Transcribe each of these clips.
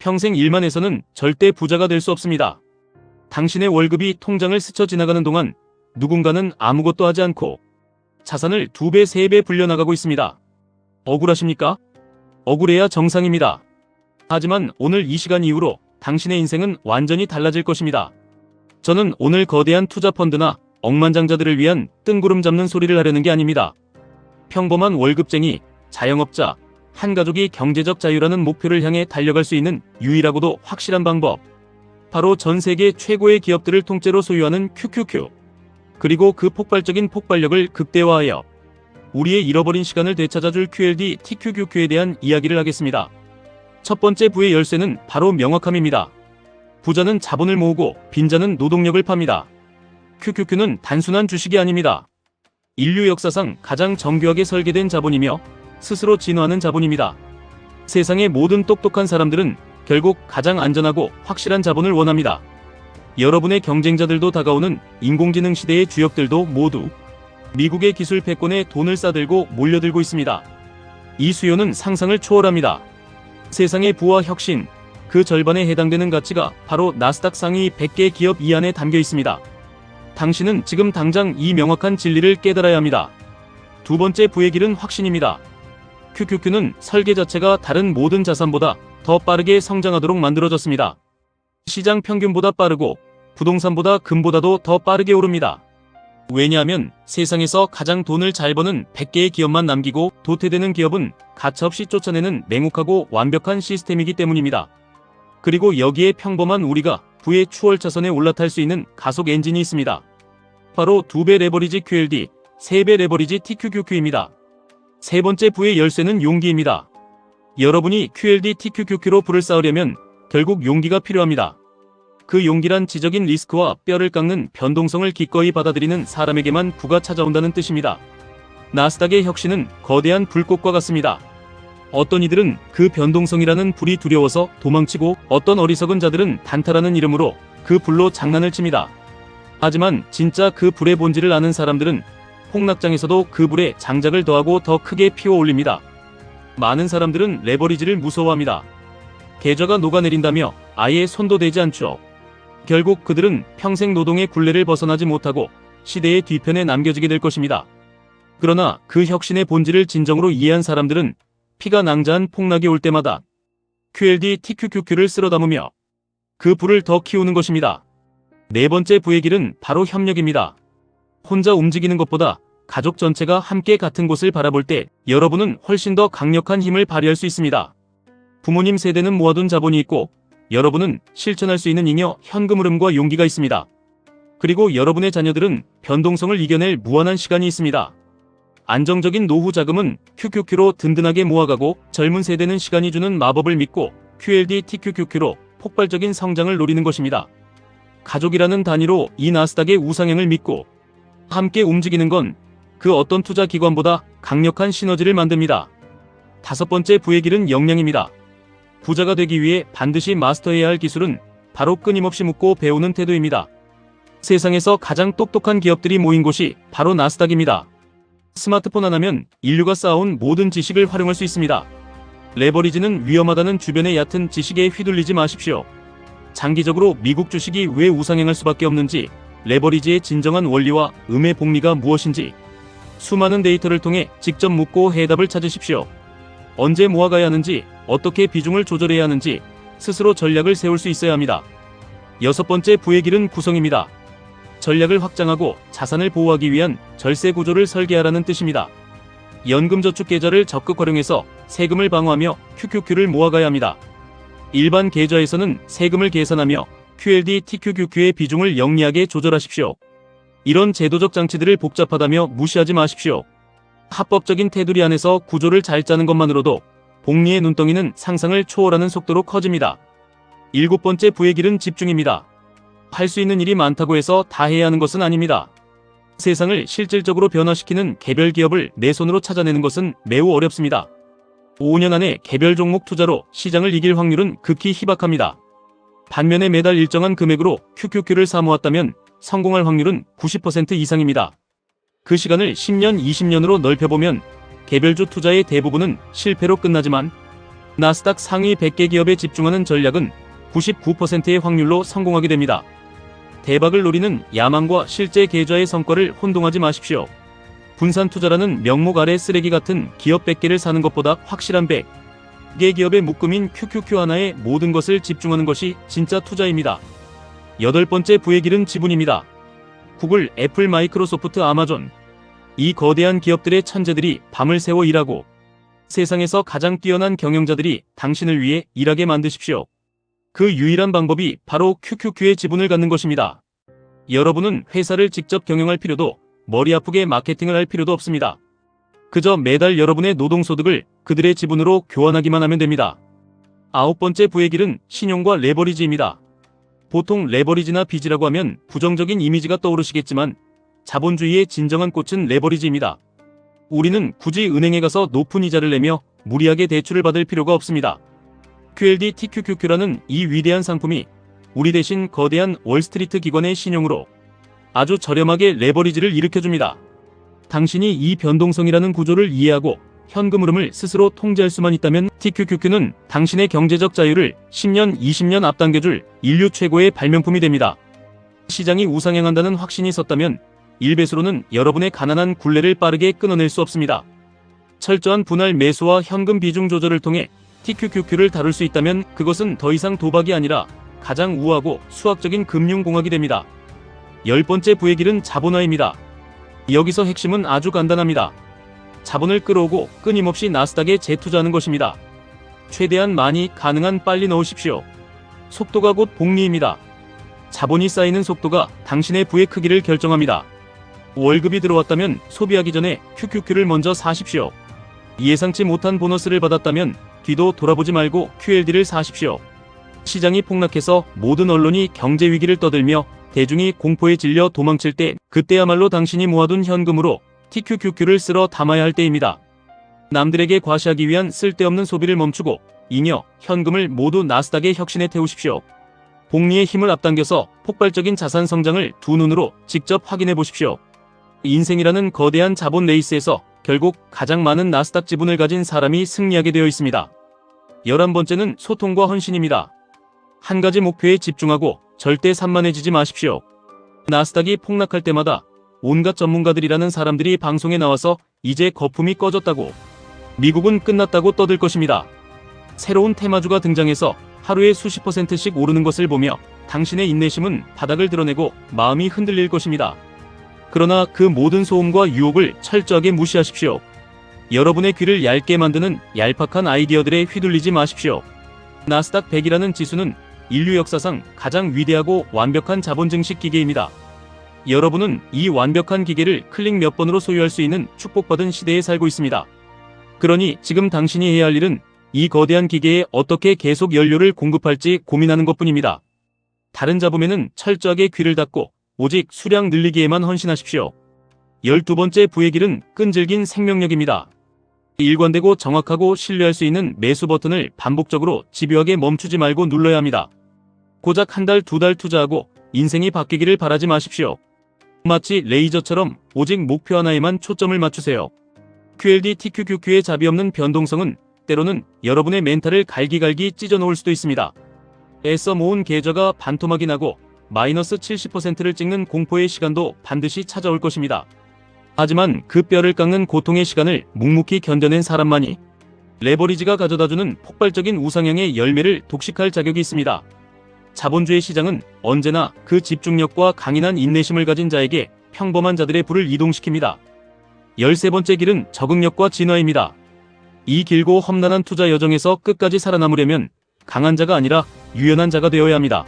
평생 일만 해서는 절대 부자가 될 수 없습니다. 당신의 월급이 통장을 스쳐 지나가는 동안 누군가는 아무것도 하지 않고 자산을 2배, 3배 불려나가고 있습니다. 억울하십니까? 억울해야 정상입니다. 하지만 오늘 이 시간 이후로 당신의 인생은 완전히 달라질 것입니다. 저는 오늘 거대한 투자 펀드나 억만장자들을 위한 뜬구름 잡는 소리를 하려는 게 아닙니다. 평범한 월급쟁이, 자영업자, 한 가족이 경제적 자유라는 목표를 향해 달려갈 수 있는 유일하고도 확실한 방법. 바로 전 세계 최고의 기업들을 통째로 소유하는 QQQ. 그리고 그 폭발적인 폭발력을 극대화하여 우리의 잃어버린 시간을 되찾아줄 QLD TQQQ에 대한 이야기를 하겠습니다. 첫 번째 부의 열쇠는 바로 명확함입니다. 부자는 자본을 모으고 빈자는 노동력을 팝니다. QQQ는 단순한 주식이 아닙니다. 인류 역사상 가장 정교하게 설계된 자본이며 스스로 진화하는 자본입니다. 세상의 모든 똑똑한 사람들은 결국 가장 안전하고 확실한 자본을 원합니다. 여러분의 경쟁자들도 다가오는 인공지능 시대의 주역들도 모두 미국의 기술 패권에 돈을 싸들고 몰려들고 있습니다. 이 수요는 상상을 초월합니다. 세상의 부와 혁신, 그 절반에 해당되는 가치가 바로 나스닥 상위 100개 기업 이 안에 담겨 있습니다. 당신은 지금 당장 이 명확한 진리를 깨달아야 합니다. 두 번째 부의 길은 확신입니다. QQQ는 설계 자체가 다른 모든 자산보다 더 빠르게 성장하도록 만들어졌습니다. 시장 평균보다 빠르고 부동산보다 금보다도 더 빠르게 오릅니다. 왜냐하면 세상에서 가장 돈을 잘 버는 100개의 기업만 남기고 도태되는 기업은 가차없이 쫓아내는 냉혹하고 완벽한 시스템이기 때문입니다. 그리고 여기에 평범한 우리가 부의 추월차선에 올라탈 수 있는 가속 엔진이 있습니다. 바로 2배 레버리지 QLD, 3배 레버리지 TQQQ입니다. 세 번째 부의 열쇠는 용기입니다. 여러분이 QLD TQQQ로 부를 쌓으려면 결국 용기가 필요합니다. 그 용기란 지적인 리스크와 뼈를 깎는 변동성을 기꺼이 받아들이는 사람에게만 부가 찾아온다는 뜻입니다. 나스닥의 혁신은 거대한 불꽃과 같습니다. 어떤 이들은 그 변동성이라는 불이 두려워서 도망치고 어떤 어리석은 자들은 단타라는 이름으로 그 불로 장난을 칩니다. 하지만 진짜 그 불의 본질을 아는 사람들은 폭락장에서도 그 불에 장작을 더하고 더 크게 피워 올립니다. 많은 사람들은 레버리지를 무서워합니다. 계좌가 녹아내린다며 아예 손도 대지 않죠. 결국 그들은 평생 노동의 굴레를 벗어나지 못하고 시대의 뒤편에 남겨지게 될 것입니다. 그러나 그 혁신의 본질을 진정으로 이해한 사람들은 피가 낭자한 폭락이 올 때마다 QLD TQQQ를 쓸어 담으며 그 불을 더 키우는 것입니다. 네 번째 부의 길은 바로 협력입니다. 혼자 움직이는 것보다 가족 전체가 함께 같은 곳을 바라볼 때 여러분은 훨씬 더 강력한 힘을 발휘할 수 있습니다. 부모님 세대는 모아둔 자본이 있고 여러분은 실천할 수 있는 잉여 현금 흐름과 용기가 있습니다. 그리고 여러분의 자녀들은 변동성을 이겨낼 무한한 시간이 있습니다. 안정적인 노후 자금은 QQQ로 든든하게 모아가고 젊은 세대는 시간이 주는 마법을 믿고 QLD TQQQ로 폭발적인 성장을 노리는 것입니다. 가족이라는 단위로 이 나스닥의 우상향을 믿고 함께 움직이는 건 그 어떤 투자 기관보다 강력한 시너지를 만듭니다. 다섯 번째 부의 길은 역량입니다. 부자가 되기 위해 반드시 마스터해야 할 기술은 바로 끊임없이 묻고 배우는 태도입니다. 세상에서 가장 똑똑한 기업들이 모인 곳이 바로 나스닥입니다. 스마트폰 하나면 인류가 쌓아온 모든 지식을 활용할 수 있습니다. 레버리지는 위험하다는 주변의 얕은 지식에 휘둘리지 마십시오. 장기적으로 미국 주식이 왜 우상향할 수밖에 없는지, 레버리지의 진정한 원리와 음의 복리가 무엇인지 수많은 데이터를 통해 직접 묻고 해답을 찾으십시오. 언제 모아가야 하는지, 어떻게 비중을 조절해야 하는지 스스로 전략을 세울 수 있어야 합니다. 여섯 번째 부의 길은 구성입니다. 전략을 확장하고 자산을 보호하기 위한 절세 구조를 설계하라는 뜻입니다. 연금저축 계좌를 적극 활용해서 세금을 방어하며 QQQ를 모아가야 합니다. 일반 계좌에서는 세금을 계산하며 QLD TQQQ의 비중을 영리하게 조절하십시오. 이런 제도적 장치들을 복잡하다며 무시하지 마십시오. 합법적인 테두리 안에서 구조를 잘 짜는 것만으로도 복리의 눈덩이는 상상을 초월하는 속도로 커집니다. 일곱 번째 부의 길은 집중입니다. 할 수 있는 일이 많다고 해서 다 해야 하는 것은 아닙니다. 세상을 실질적으로 변화시키는 개별 기업을 내 손으로 찾아내는 것은 매우 어렵습니다. 5년 안에 개별 종목 투자로 시장을 이길 확률은 극히 희박합니다. 반면에 매달 일정한 금액으로 QQQ를 사모았다면 성공할 확률은 90% 이상입니다. 그 시간을 10년, 20년으로 넓혀보면 개별주 투자의 대부분은 실패로 끝나지만 나스닥 상위 100개 기업에 집중하는 전략은 99%의 확률로 성공하게 됩니다. 대박을 노리는 야망과 실제 계좌의 성과를 혼동하지 마십시오. 분산 투자라는 명목 아래 쓰레기 같은 기업 100개를 사는 것보다 확실한 100개 기업의 묶음인 QQQ 하나에 모든 것을 집중하는 것이 진짜 투자입니다. 8번째 부의 길은 지분입니다. 구글, 애플, 마이크로소프트, 아마존. 이 거대한 기업들의 천재들이 밤을 새워 일하고 세상에서 가장 뛰어난 경영자들이 당신을 위해 일하게 만드십시오. 그 유일한 방법이 바로 QQQ의 지분을 갖는 것입니다. 여러분은 회사를 직접 경영할 필요도 머리 아프게 마케팅을 할 필요도 없습니다. 그저 매달 여러분의 노동소득을 그들의 지분으로 교환하기만 하면 됩니다. 9번째 부의 길은 신용과 레버리지입니다. 보통 레버리지나 빚이라고 하면 부정적인 이미지가 떠오르시겠지만 자본주의의 진정한 꽃은 레버리지입니다. 우리는 굳이 은행에 가서 높은 이자를 내며 무리하게 대출을 받을 필요가 없습니다. QLD TQQQ라는 이 위대한 상품이 우리 대신 거대한 월스트리트 기관의 신용으로 아주 저렴하게 레버리지를 일으켜줍니다. 당신이 이 변동성이라는 구조를 이해하고 현금 흐름을 스스로 통제할 수만 있다면 TQQQ는 당신의 경제적 자유를 10년, 20년 앞당겨줄 인류 최고의 발명품이 됩니다. 시장이 우상향한다는 확신이 섰다면 일배수로는 여러분의 가난한 굴레를 빠르게 끊어낼 수 없습니다. 철저한 분할 매수와 현금 비중 조절을 통해 TQQQ를 다룰 수 있다면 그것은 더 이상 도박이 아니라 가장 우아하고 수학적인 금융공학이 됩니다. 10번째 부의 길은 자본화입니다. 여기서 핵심은 아주 간단합니다. 자본을 끌어오고 끊임없이 나스닥에 재투자하는 것입니다. 최대한 많이 가능한 빨리 넣으십시오. 속도가 곧 복리입니다. 자본이 쌓이는 속도가 당신의 부의 크기를 결정합니다. 월급이 들어왔다면 소비하기 전에 QQQ를 먼저 사십시오. 예상치 못한 보너스를 받았다면 뒤도 돌아보지 말고 QLD를 사십시오. 시장이 폭락해서 모든 언론이 경제 위기를 떠들며 대중이 공포에 질려 도망칠 때 그때야말로 당신이 모아둔 현금으로 TQQQ를 쓸어 담아야 할 때입니다. 남들에게 과시하기 위한 쓸데없는 소비를 멈추고 잉여 현금을 모두 나스닥의 혁신에 태우십시오. 복리의 힘을 앞당겨서 폭발적인 자산 성장을 두 눈으로 직접 확인해 보십시오. 인생이라는 거대한 자본 레이스에서 결국 가장 많은 나스닥 지분을 가진 사람이 승리하게 되어 있습니다. 11번째는 소통과 헌신입니다. 한 가지 목표에 집중하고 절대 산만해지지 마십시오. 나스닥이 폭락할 때마다 온갖 전문가들이라는 사람들이 방송에 나와서 이제 거품이 꺼졌다고, 미국은 끝났다고 떠들 것입니다. 새로운 테마주가 등장해서 하루에 수십 %씩 오르는 것을 보며 당신의 인내심은 바닥을 드러내고 마음이 흔들릴 것입니다. 그러나 그 모든 소음과 유혹을 철저하게 무시하십시오. 여러분의 귀를 얇게 만드는 얄팍한 아이디어들에 휘둘리지 마십시오. 나스닥 100이라는 지수는 인류 역사상 가장 위대하고 완벽한 자본 증식 기계입니다. 여러분은 이 완벽한 기계를 클릭 몇 번으로 소유할 수 있는 축복받은 시대에 살고 있습니다. 그러니 지금 당신이 해야 할 일은 이 거대한 기계에 어떻게 계속 연료를 공급할지 고민하는 것뿐입니다. 다른 잡음에는 철저하게 귀를 닫고 오직 수량 늘리기에만 헌신하십시오. 12번째 부의 길은 끈질긴 생명력입니다. 일관되고 정확하고 신뢰할 수 있는 매수 버튼을 반복적으로 집요하게 멈추지 말고 눌러야 합니다. 고작 한 달, 두 달 투자하고 인생이 바뀌기를 바라지 마십시오. 마치 레이저처럼 오직 목표 하나에만 초점을 맞추세요. QLD TQQQ의 자비 없는 변동성은 때로는 여러분의 멘탈을 갈기갈기 찢어놓을 수도 있습니다. 애써 모은 계좌가 반토막이 나고 마이너스 70%를 찍는 공포의 시간도 반드시 찾아올 것입니다. 하지만 그 뼈를 깎는 고통의 시간을 묵묵히 견뎌낸 사람만이 레버리지가 가져다주는 폭발적인 우상향의 열매를 독식할 자격이 있습니다. 자본주의 시장은 언제나 그 집중력과 강인한 인내심을 가진 자에게 평범한 자들의 부를 이동시킵니다. 13번째 길은 적응력과 진화입니다. 이 길고 험난한 투자 여정에서 끝까지 살아남으려면 강한 자가 아니라 유연한 자가 되어야 합니다.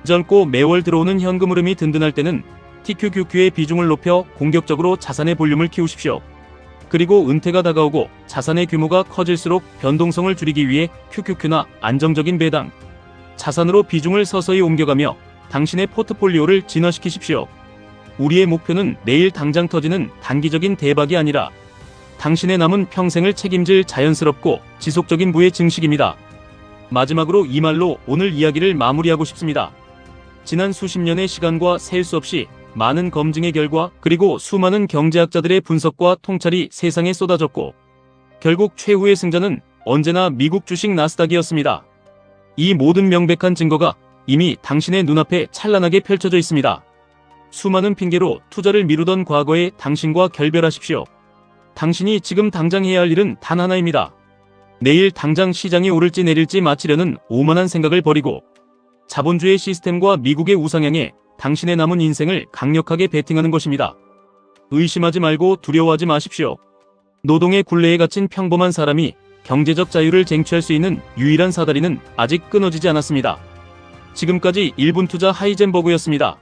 젊고 매월 들어오는 현금 흐름이 든든할 때는 TQQQ의 비중을 높여 공격적으로 자산의 볼륨을 키우십시오. 그리고 은퇴가 다가오고 자산의 규모가 커질수록 변동성을 줄이기 위해 QQQ나 안정적인 배당 자산으로 비중을 서서히 옮겨가며 당신의 포트폴리오를 진화시키십시오. 우리의 목표는 내일 당장 터지는 단기적인 대박이 아니라 당신의 남은 평생을 책임질 자연스럽고 지속적인 부의 증식입니다. 마지막으로 이 말로 오늘 이야기를 마무리하고 싶습니다. 지난 수십 년의 시간과 셀 수 없이 많은 검증의 결과 그리고 수많은 경제학자들의 분석과 통찰이 세상에 쏟아졌고 결국 최후의 승자는 언제나 미국 주식 나스닥이었습니다. 이 모든 명백한 증거가 이미 당신의 눈앞에 찬란하게 펼쳐져 있습니다. 수많은 핑계로 투자를 미루던 과거의 당신과 결별하십시오. 당신이 지금 당장 해야 할 일은 단 하나입니다. 내일 당장 시장이 오를지 내릴지 맞히려는 오만한 생각을 버리고 자본주의 시스템과 미국의 우상향에 당신의 남은 인생을 강력하게 베팅하는 것입니다. 의심하지 말고 두려워하지 마십시오. 노동의 굴레에 갇힌 평범한 사람이 경제적 자유를 쟁취할 수 있는 유일한 사다리는 아직 끊어지지 않았습니다. 지금까지 1분 투자 하이젠버그였습니다.